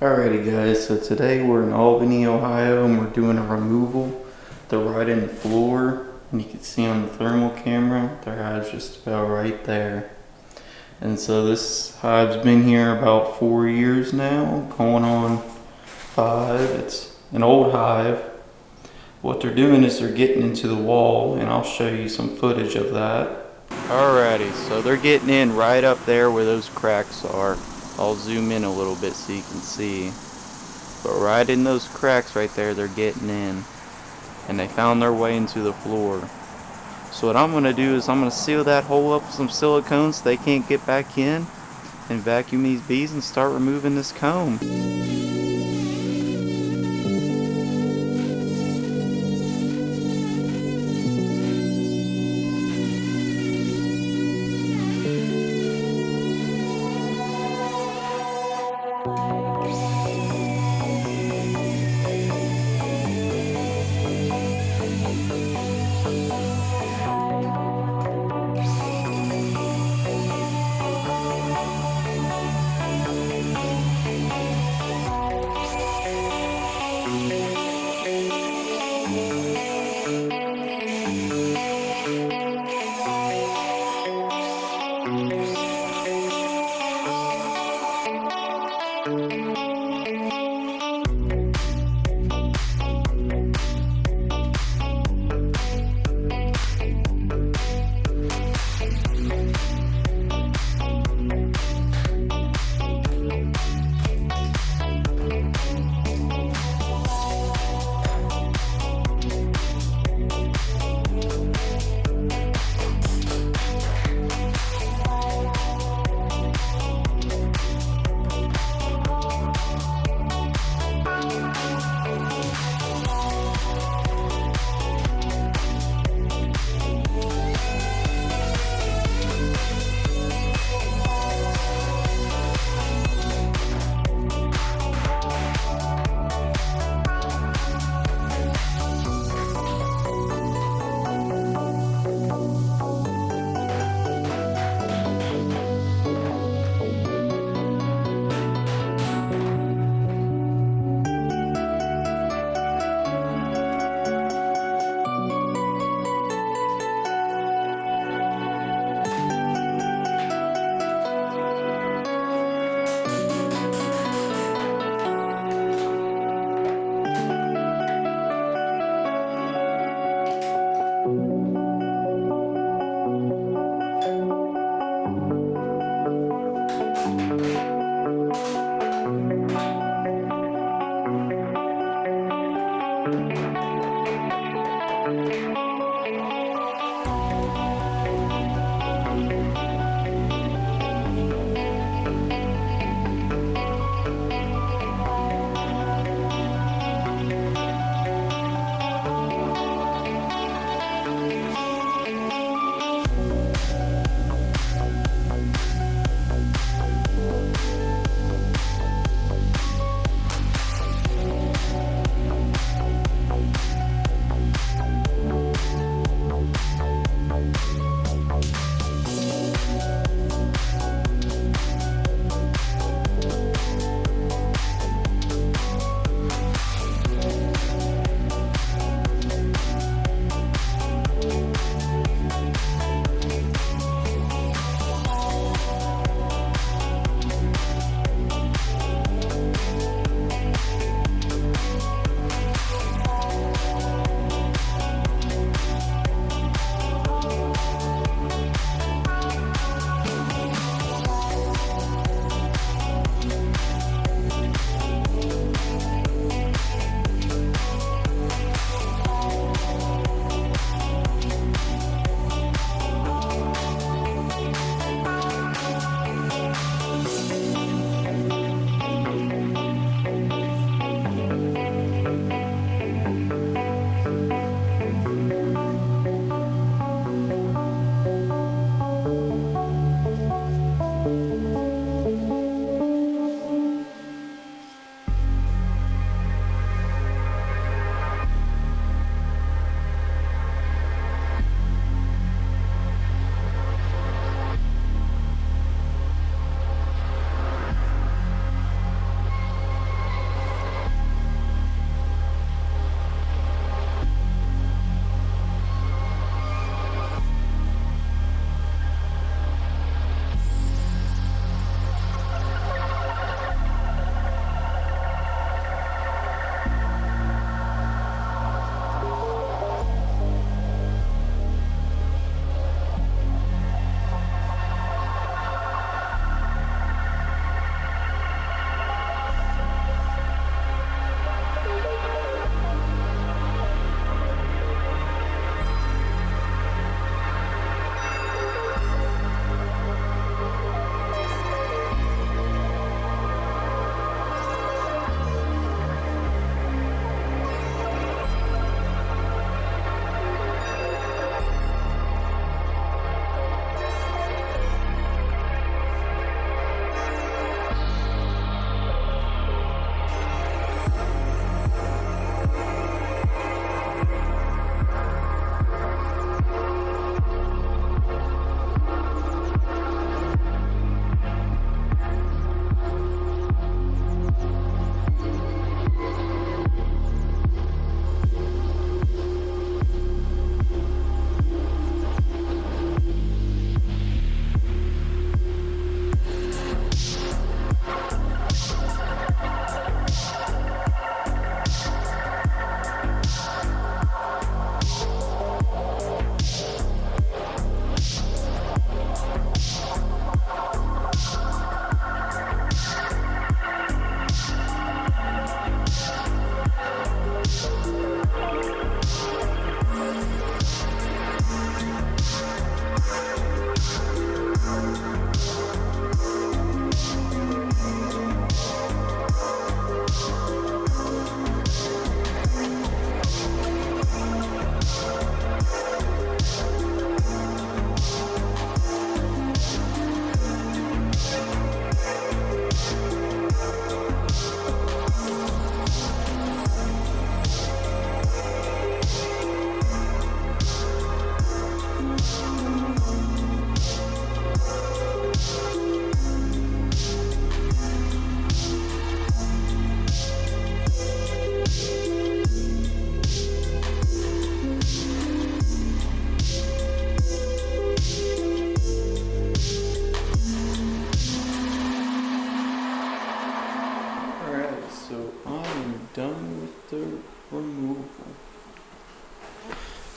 Alrighty guys, so today we're in Albany, Ohio, and we're doing a removal. They're right in the floor, and you can see on the thermal camera, their hive's just about right there. And so this hive's been here about 4 years now, going on 5. It's an old hive. What they're doing is they're getting into the wall, and I'll show you some footage of that. Alrighty, so they're getting in right up there where those cracks are. I'll zoom in a little bit so you can see. But right in those cracks right there, they're getting in. And they found their way into the floor. So what I'm going to do is I'm going to seal that hole up with some silicone so they can't get back in. And vacuum these bees and start removing this comb.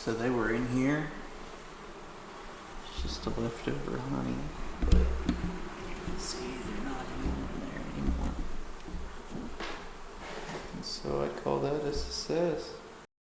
So they were in here. It's just a leftover honey. But you can see they're not in there anymore. And so I'd call that a success.